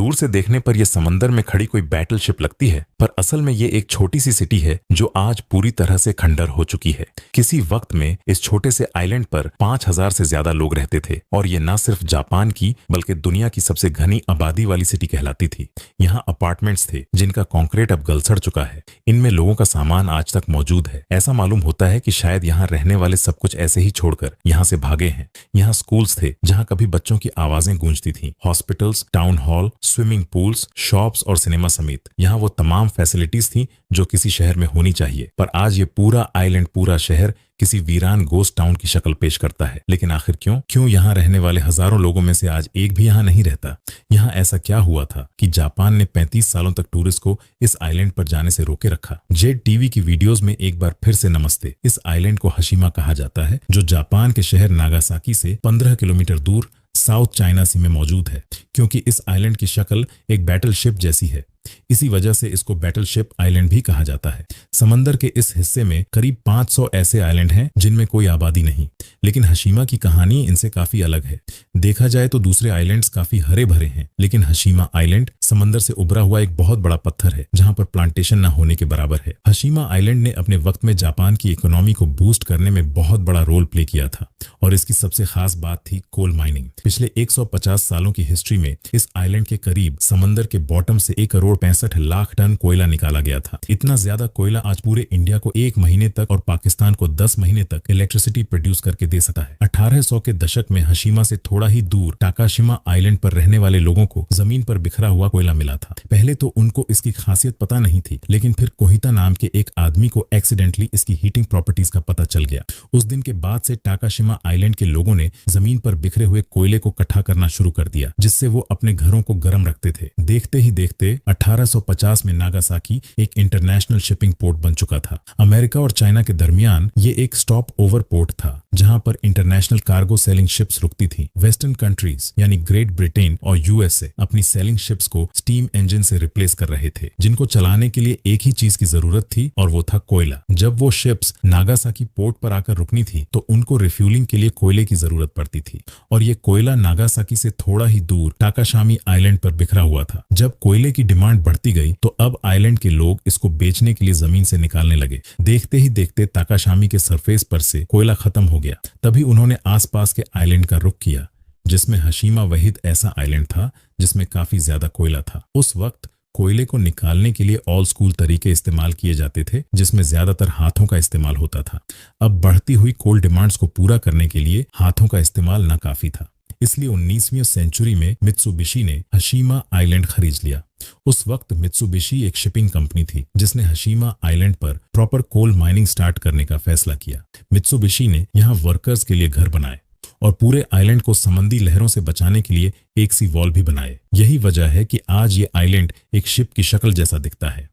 दूर से देखने पर यह समंदर में खड़ी कोई बैटल शिप लगती है, पर असल में ये एक छोटी सी सिटी है जो आज पूरी तरह से खंडर हो चुकी है। किसी वक्त में इस छोटे से आइलैंड पर 5,000 से ज्यादा लोग रहते थे और ये न सिर्फ जापान की बल्कि दुनिया की सबसे घनी आबादी वाली सिटी कहलाती थी। यहाँ अपार्टमेंट्स थे जिनका कंक्रीट अब गलसड़ चुका है। इनमें लोगों का सामान आज तक मौजूद है। ऐसा मालूम होता है कि शायद यहाँ रहने वाले सब कुछ ऐसे ही छोड़कर यहाँ से भागे हैं। यहाँ स्कूल्स थे जहाँ कभी बच्चों की आवाजें गूंजती थीं, hospitals, town hall, swimming pools, shops और सिनेमा समेत यहाँ वो तमाम फैसिलिटीज थी जो किसी शहर में होनी चाहिए। पर आज ये पूरा आइलैंड, पूरा शहर किसी वीरान गोस्ट टाउन की शक्ल पेश करता है। लेकिन आखिर क्यों यहाँ रहने वाले हजारों लोगों में से आज एक भी यहाँ नहीं रहता? यहाँ ऐसा क्या हुआ था कि जापान ने 35 सालों तक टूरिस्ट को इस आइलैंड पर जाने से रोके रखा? जेड टीवी की वीडियोस में एक बार फिर से नमस्ते। इस आइलैंड को हशीमा कहा जाता है, जो जापान के शहर नागासाकी से 15 किलोमीटर दूर साउथ चाइना सी में मौजूद है। क्योंकि इस आइलैंड की शक्ल एक बैटल शिप जैसी है, इसी वजह से इसको बैटल शिप आइलैंड भी कहा जाता है। समंदर के इस हिस्से में करीब 500 ऐसे आइलैंड हैं जिनमें कोई आबादी नहीं, लेकिन हशीमा की कहानी इनसे काफी अलग है। देखा जाए तो दूसरे आइलैंड्स काफी हरे भरे हैं, लेकिन हशीमा आइलैंड समंदर से उभरा हुआ एक बहुत बड़ा पत्थर है जहां पर प्लांटेशन न होने के बराबर है। हशीमा आइलैंड ने अपने वक्त में जापान की इकोनॉमी को बूस्ट करने में बहुत बड़ा रोल प्ले किया था और इसकी सबसे खास बात थी कोल माइनिंग। पिछले 150 सालों की हिस्ट्री में इस आइलैंड के करीब समंदर के बॉटम से 1,65,00,000 टन कोयला निकाला गया था। इतना ज्यादा कोयला आज पूरे इंडिया को 1 महीने तक और पाकिस्तान को 10 महीने तक इलेक्ट्रिसिटी प्रोड्यूस करके दे सकता है। 1800 के दशक में हशीमा से थोड़ा ही दूर टाकाशिमा आइलैंड पर रहने वाले लोगों को जमीन पर बिखरा हुआ कोयला मिला था। पहले तो उनको इसकी खासियत पता नहीं थी, लेकिन फिर कोहिता नाम के एक आदमी को एक्सीडेंटली इसकी हीटिंग प्रॉपर्टीज का पता चल गया। उस दिन के बाद से टाकाशिमा आइलैंड के लोगों ने जमीन पर बिखरे हुए कोयले को इकट्ठा करना शुरू कर दिया, जिससे वो अपने घरों को गर्म रखते थे। देखते ही देखते 1850 में नागासाकी एक इंटरनेशनल शिपिंग पोर्ट बन चुका था। अमेरिका और चाइना के दरमियान ये एक स्टॉप ओवर पोर्ट था जहां पर इंटरनेशनल कार्गो सेलिंग शिप्स रुकती थी। वेस्टर्न कंट्रीज यानी ग्रेट ब्रिटेन और यूएसए अपनी सेलिंग शिप्स को स्टीम इंजन से रिप्लेस कर रहे थे, जिनको चलाने के लिए एक ही चीज की जरूरत थी और वो था कोयला। जब वो शिप्स नागासाकी पोर्ट पर आकर रुकनी थी तो उनको रिफ्यूलिंग के लिए कोयले की जरूरत पड़ती थी और ये कोयला नागासाकी से थोड़ा ही दूर टाकाशामी आइलैंड पर बिखरा हुआ था। जब कोयले की डिमांड बढ़ती गई तो अब आइलैंड के लोग इसको बेचने के लिए जमीन से निकालने लगे। देखते ही देखते टाकाशामी के सरफेस पर से कोयला खत्म हो गया। तभी उन्होंने आसपास के आइलैंड का रुख किया, जिसमें हशीमा वहीद ऐसा आइलैंड था जिसमें काफी ज्यादा कोयला था। उस वक्त कोयले को निकालने के लिए ऑल स्कूल तरीके इस्तेमाल किए जाते थे, जिसमें ज्यादातर हाथों का इस्तेमाल होता था। अब बढ़ती हुई कोल डिमांड्स को पूरा करने के लिए हाथों का इस्तेमाल नाकाफी था, इसलिए 19वीं सेंचुरी में मित्सुबिशी ने हशीमा आइलैंड खरीद लिया। उस वक्त मित्सुबिशी एक शिपिंग कंपनी थी जिसने हशीमा आइलैंड पर प्रॉपर कोल माइनिंग स्टार्ट करने का फैसला किया। मित्सुबिशी ने यहाँ वर्कर्स के लिए घर बनाए और पूरे आइलैंड को समंदी लहरों से बचाने के लिए एक सी वॉल भी बनाए। यही वजह है कि आज ये आइलैंड एक शिप की शक्ल जैसा दिखता है।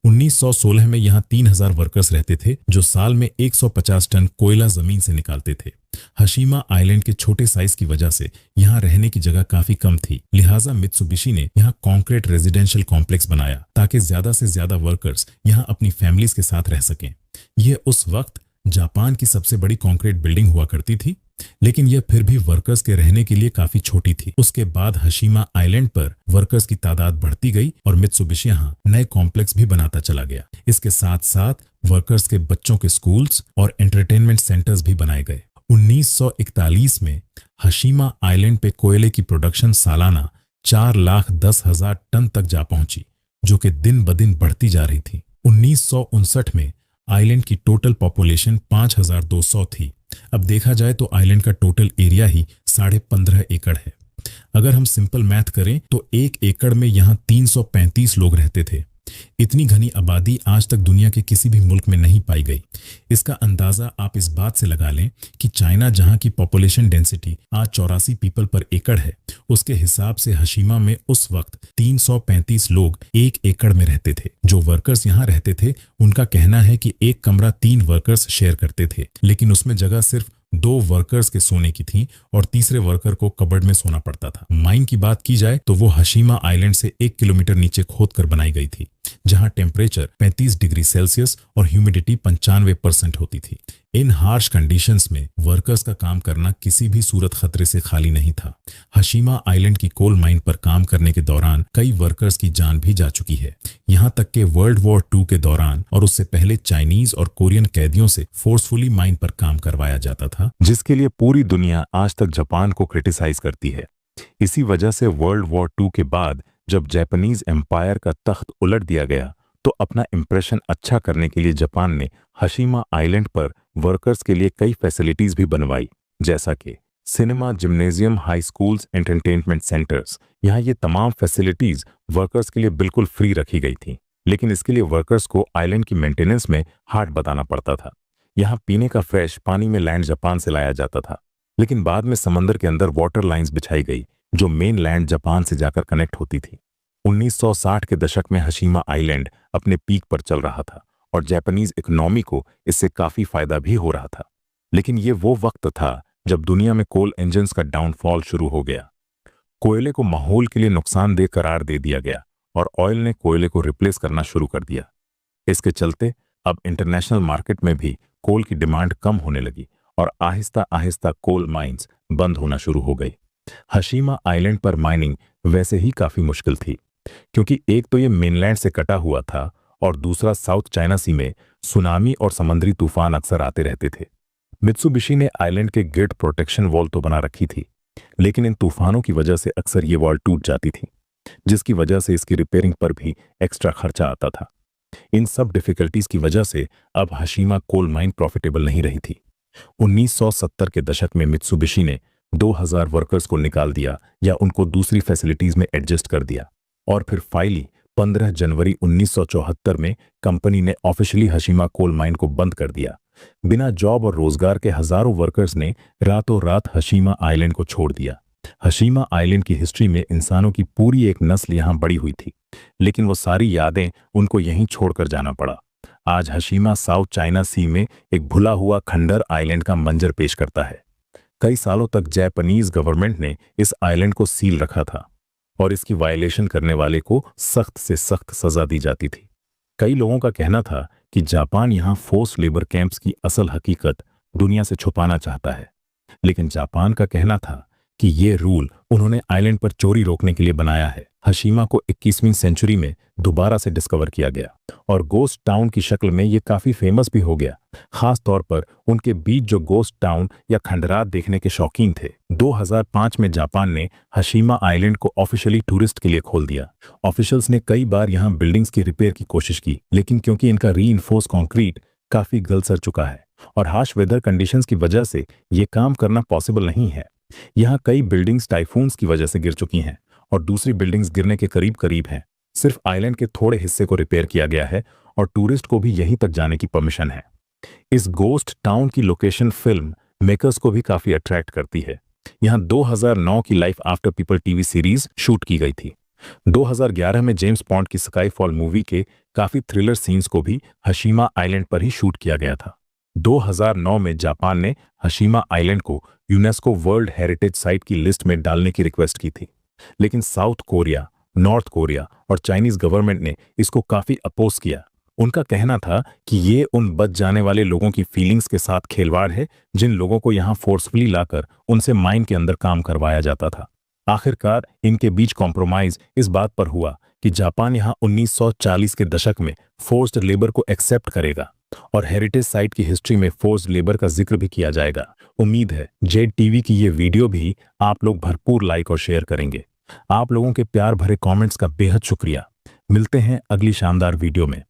1916 में यहाँ 3000 वर्कर्स रहते थे जो साल में 150 टन कोयला जमीन से निकालते थे। हशीमा आइलैंड के छोटे साइज की वजह से यहाँ रहने की जगह काफी कम थी, लिहाजा मित्सुबिशी ने यहाँ कॉन्क्रीट रेजिडेंशियल कॉम्प्लेक्स बनाया ताकि ज्यादा से ज्यादा वर्कर्स यहाँ अपनी फैमिलीज के साथ रह सकें। यह उस वक्त जापान की सबसे बड़ी कॉन्क्रीट बिल्डिंग हुआ करती थी, लेकिन यह फिर भी वर्कर्स के रहने के लिए काफी छोटी थी। उसके बाद हशीमा आइलैंड पर वर्कर्स की तादाद बढ़ती गई और मित्सुबिशी यहाँ नए कॉम्प्लेक्स भी बनाता चला गया। इसके साथ साथ वर्कर्स के बच्चों के स्कूल्स और एंटरटेनमेंट सेंटर्स भी बनाए गए। 1941 में हशीमा आइलैंड पे कोयले की प्रोडक्शन सालाना 4,10,000 टन तक जा पहुंची, जो कि दिन ब दिन बढ़ती जा रही थी। 1959 में आइलैंड की टोटल पॉपुलेशन 5,200 थी। अब देखा जाए तो आइलैंड का टोटल एरिया ही 15.5 एकड़ है। अगर हम सिंपल मैथ करें तो 1 एकड़ में यहाँ 335 लोग रहते थे। इतनी घनी आबादी आज तक दुनिया के किसी भी मुल्क में नहीं पाई गई। इसका अंदाजा आप इस बात से लगा लें कि चाइना, जहां की पॉपुलेशन डेंसिटी आज 84 पीपल पर एकड़ है, उसके हिसाब से हशीमा में उस वक्त 335 लोग 1 एकड़ में रहते थे। जो वर्कर्स यहाँ रहते थे उनका कहना है कि एक कमरा 3 वर्कर्स शेयर करते थे, लेकिन उसमें जगह सिर्फ 2 वर्कर्स के सोने की थी और तीसरे वर्कर को कबर्ड में सोना पड़ता था। माइन की बात की जाए तो वो हशीमा आइलैंड से 1 किलोमीटर नीचे खोद कर बनाई गई थी। जहां टेम्परेचर 35 डिग्री सेल्सियस और ह्यूमिडिटी 95% होती थी। इन हार्श कंडीशंस में वर्कर्स का काम करना किसी भी सूरत खतरे से खाली नहीं था। हशीमा आइलैंड की कोल माइन पर काम करने के दौरान कई वर्कर्स की जान भी जा चुकी है। यहाँ तक कि वर्ल्ड वॉर 2 के दौरान और उससे पहले चाइनीज और कोरियन कैदियों से फोर्सफुली माइन पर काम करवाया जाता था, जिसके लिए पूरी दुनिया आज तक जापान को क्रिटिसाइज करती है। इसी वजह से वर्ल्ड वॉर 2 के बाद जब जापानीज एम्पायर का तख्त उलट दिया गया तो अपना इंप्रेशन अच्छा करने के लिए जापान ने हशीमा आइलैंड पर वर्कर्स के लिए कई फैसिलिटीज भी बनवाई, जैसा कि cinema, gymnasium, high schools, entertainment centres. यहाँ ये तमाम फैसिलिटीज वर्कर्स के लिए बिल्कुल फ्री रखी गई थी, लेकिन इसके लिए वर्कर्स को आइलैंड की मेंटेनेंस में हाथ बताना पड़ता था। यहाँ पीने का फ्रेश पानी में लैंड जापान से लाया जाता था, लेकिन बाद में समंदर के अंदर वाटर लाइंस बिछाई गई जो मेन लैंड जापान से जाकर कनेक्ट होती थी। 1960 के दशक में हशीमा आइलैंड अपने पीक पर चल रहा था और जापानीज इकोनॉमी को इससे काफी फायदा भी हो रहा था। लेकिन ये वो वक्त था जब दुनिया में कोल इंजन्स का डाउनफॉल शुरू हो गया। कोयले को माहौल के लिए नुकसानदेह करार दे दिया गया और ऑयल ने कोयले को रिप्लेस करना शुरू कर दिया। इसके चलते अब इंटरनेशनल मार्केट में भी कोल की डिमांड कम होने लगी और आहिस्ता आहिस्ता कोल माइंस बंद होना शुरू हो गई। हशीमा आइलैंड पर माइनिंग वैसे ही काफी मुश्किल थी, क्योंकि एक तो ये मेनलैंड से कटा हुआ था और दूसरा साउथ चाइना सी में सुनामी और समुद्री तूफान अक्सर आते रहते थे। मित्सुबिशी ने आइलैंड के गेट प्रोटेक्शन वॉल तो बना रखी थी, लेकिन इन तूफानों की वजह से अक्सर ये वॉल टूट जाती थी, जिसकी वजह से इसकी रिपेयरिंग पर भी एक्स्ट्रा खर्चा आता था। इन सब डिफिकल्टीज की वजह से अब हशीमा कोल माइन प्रॉफिटेबल नहीं रही थी। 1970 के दशक में मित्सुबिशी ने 2000 वर्कर्स को निकाल दिया या उनको दूसरी फैसिलिटीज में एडजस्ट कर दिया और फिर फाइनली 15 जनवरी 1974 में कंपनी ने ऑफिशियली हशीमा कोल माइन को बंद कर दिया। बिना जॉब और रोजगार के हजारों वर्कर्स ने रातों रात हशीमा आइलैंड को छोड़ दिया। हशीमा आइलैंड की हिस्ट्री में इंसानों की पूरी एक नस्ल यहाँ बड़ी हुई थी, लेकिन वो सारी यादें उनको यहीं छोड़कर जाना पड़ा। आज हशीमा साउथ चाइना सी में एक भुला हुआ खंडर आइलैंड का मंजर पेश करता है। कई सालों तक जापानीज गवर्नमेंट ने इस आइलैंड को सील रखा था और इसकी वायलेशन करने वाले को सख्त से सख्त सजा दी जाती थी। कई लोगों का कहना था कि जापान यहाँ फोर्स लेबर कैंप्स की असल हकीकत दुनिया से छुपाना चाहता है, लेकिन जापान का कहना था कि ये रूल उन्होंने आइलैंड पर चोरी रोकने के लिए बनाया है। हशीमा को 21वीं सेंचुरी में दोबारा से डिस्कवर किया गया और गोस्ट टाउन की शक्ल में ये काफी फेमस भी हो गया, खास तौर पर उनके बीच जो गोस्ट टाउन या खंडरात देखने के शौकीन थे। 2005 में जापान ने हशीमा आइलैंड को ऑफिशियली टूरिस्ट के लिए खोल दिया। ऑफिशियल्स ने कई बार यहाँ बिल्डिंग्स की रिपेयर की कोशिश की, लेकिन क्योंकि इनका रीइंफोर्स कंक्रीट काफी गल-सड़ चुका है और हार्श वेदर कंडीशंस की वजह से ये काम करना पॉसिबल नहीं है। यहाँ कई बिल्डिंग्स टाइफून्स की वजह से गिर चुकी हैं और दूसरी बिल्डिंग्स गिरने के करीब करीब हैं। सिर्फ आइलैंड के थोड़े हिस्से को रिपेयर किया गया है और टूरिस्ट को भी यहीं तक जाने की परमिशन है। इस गोस्ट टाउन की लोकेशन फिल्म मेकर्स को भी काफी अट्रैक्ट करती है। यहाँ 2009 की life after people TV series shoot की गई थी। 2011 में जेम्स बॉन्ड की स्काईफॉल मूवी के काफी थ्रिलर सीन्स को भी हशीमा आइलैंड पर ही शूट किया गया था। 2009 में जापान ने हशीमा आइलैंड को यूनेस्को वर्ल्ड हेरिटेज साइट की लिस्ट में डालने की रिक्वेस्ट की थी, लेकिन साउथ कोरिया, नॉर्थ कोरिया और चाइनीज गवर्नमेंट ने इसको काफी अपोज किया। उनका कहना था कि ये उन बच जाने वाले लोगों की फीलिंग्स के साथ खिलवाड़ है जिन लोगों को यहाँ फोर्सफुली लाकर उनसे माइन के अंदर काम करवाया जाता था। आखिरकार इनके बीच कॉम्प्रोमाइज इस बात पर हुआ कि जापान यहाँ 1940 के दशक में फोर्स्ड लेबर को एक्सेप्ट करेगा और हेरिटेज साइट की हिस्ट्री में फोर्स्ड लेबर का जिक्र भी किया जाएगा। उम्मीद है जेड टीवी की ये वीडियो भी आप लोग भरपूर लाइक और शेयर करेंगे। आप लोगों के प्यार भरे कमेंट्स का बेहद शुक्रिया। मिलते हैं अगली शानदार वीडियो में।